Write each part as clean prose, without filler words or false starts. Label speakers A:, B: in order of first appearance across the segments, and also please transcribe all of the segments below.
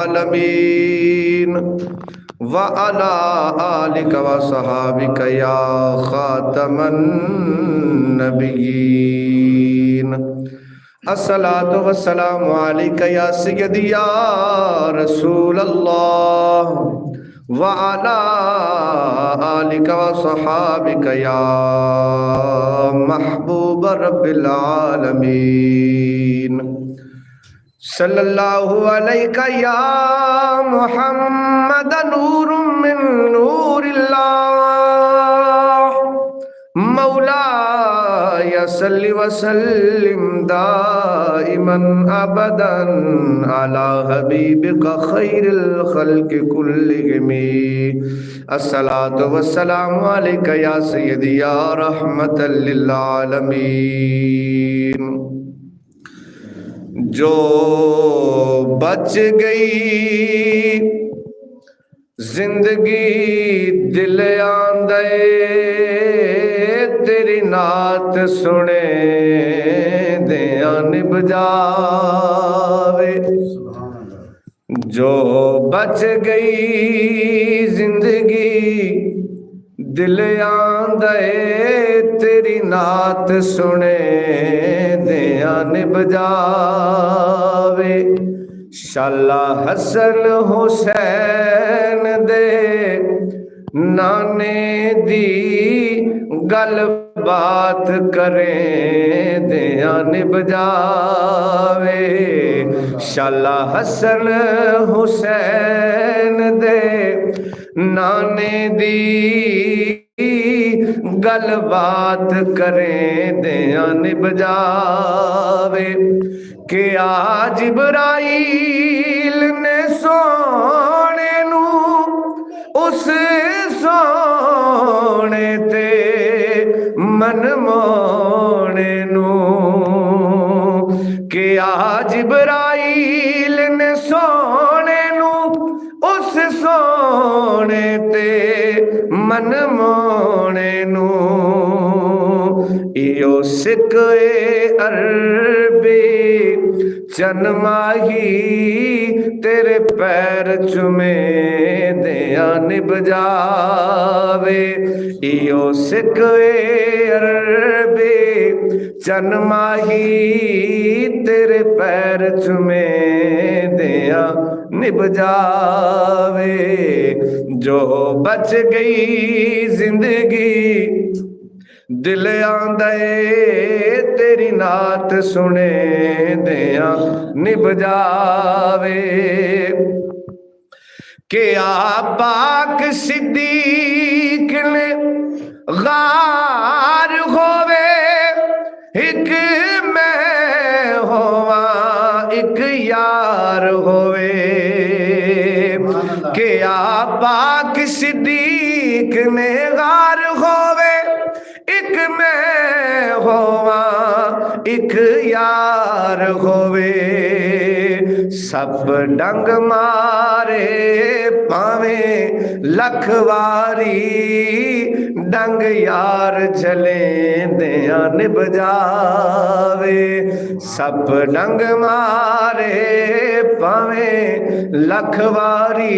A: आलमीन व अला आलिका व सहाबिका या खातमन नबिय्यीन। अस्सलातु वस्सलामु अलैका या सय्यदी या रसूल अल्लाह व अला आलिका व सहाबिका या महबूब रब्बिल आलमीन। सल्लल्लाहु अलैका या मुहम्मद नूरुम मिन नूरिल्लाह मौलाया सल्लि व सल्लिम दाइमन अबदन अला हबीबिका खैरिल खल्क़ि कुल्लिहिम। अस्सलातु वस्सलामु अलैका या सय्यदी या रहमतल लिल आलमीन। जो बच गई जिंदगी दिल आंदे तेरी नात सुने दिया निभ जावे। जो बच गई जिंदगी दिल आंदे तेरी नात सुने दिया निभ जावे। शाला हसन हुसैन दे नाने दी गल बात करें दिया निभ जावे। शाला हसन हुसैन दे नाने दी गल बात करें दिया निभ जावे। कि आज जिब्राइल ने सोने नू उस सोने ते मन मोने नू। कि आज जिब्राइल ने सोने नू उस सोने ते मन मोने नू। इयो सिके अरबी चन माही तेरे पैर चुमे दिया निभ जावे। इयो सिके अरबी चन माही तेरे पैर चुमे दिया निभ जावे। जो बच गई जिंदगी दिल आंदे तेरी नात सुने दिया निभ जावे। कि आ पाक सिद्दीक ने गार होवे एक मैं होवा एक यार होवे। कि आ पाक सिद्दीक ने गार होवे एक मैं होवा एक यार होवे। सब डंग मारे पावे लखवारी डंग यार चले दिया निभ जावे। सब डंग मारे पावे लखवारी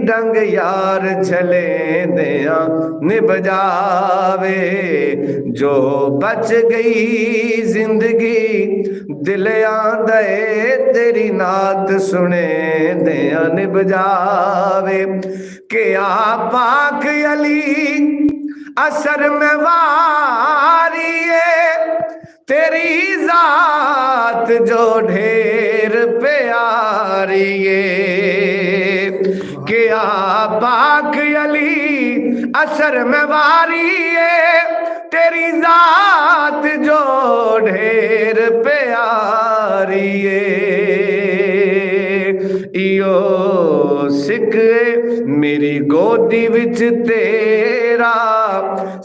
A: डंग यार चले दिया निभ जावे। जो बच गई जिंदगी दिल आंदे तेरी नात सुने दिया निभ जावे। कि आ पाक अली असर में वारिए तेरी जात जो ढेर प्यारी है। कि आ पाक अली असर में वारिए तेरी जात जो ढेर प्यारी है। इयो सिके मेरी गोदी विच तेरा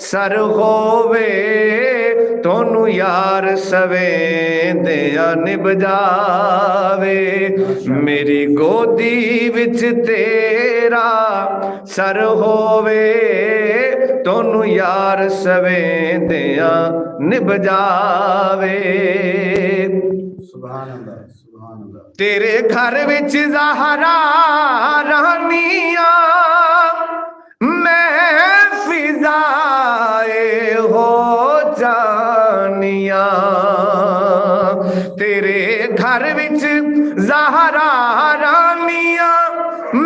A: सर होवे तोनू यार सवे दिया निभ जावे। मेरी गोदी विच तेरा सर होवे तोनू यार सवे दिया निभ जावे।
B: ਸੁਭਾਨ ਅੱਲਾਹ, ਸੁਭਾਨ ਅੱਲਾਹ।
A: तेरे घर विच ज़हरा रानियां मैं फिजाए हो जानिया। तेरे घर विच ज़हरा रानियां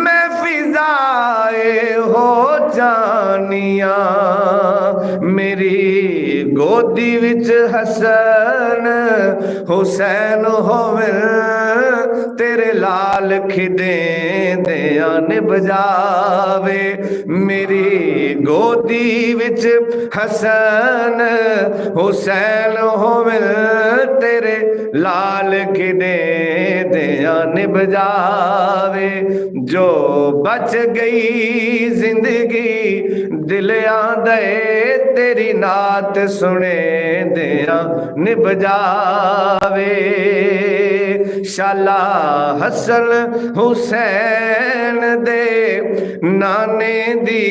A: मैं फिजाए हो जानिया। मेरी गोदी विच हसन हुसैन होवे तेरे लाल खिदे दिया निबजावे। मेरी गोदी विच हसन हुसैन होवे तेरे लाल खिदे दिया निबजावे। जो बच गई जिंदगी दिल आंदे तेरी नात सुने दिया निबजावे। शाला हसन हुसैन दे नाने दी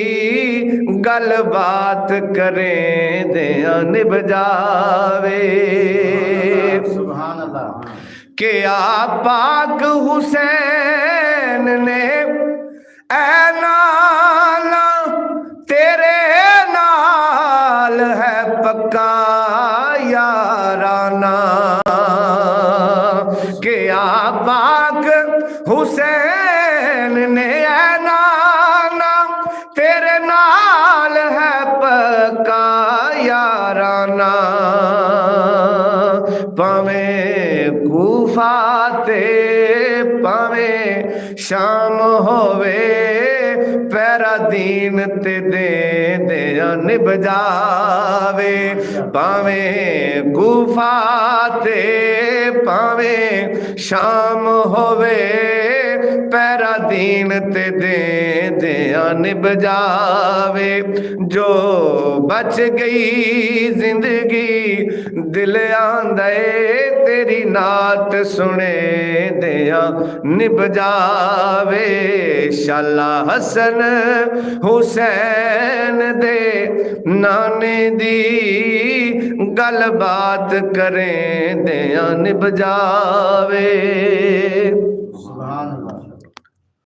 A: गल बात करें दिया निबजावे।
B: सुभान अल्लाह।
A: क्या पाक हुसैन ने ऐ नाला तेरे नाल है पक्का याराना। क्या पाक हुसैन ने ऐ नाना तेरे नाल है पक्का याराना। भावें कूफा ते भावें शाम होवे पैरा दीन ते दे दिया निबजावे। भावें कूफा ते भावें शाम होवे पैरा दीन ते दे दिया निबजावे। जो बच गई जिंदगी दिल आंदे तेरी नात सुने दिया निबजावे। शाला हसन हुसैन दे नाने दी गल बात करें दिया निबजावे।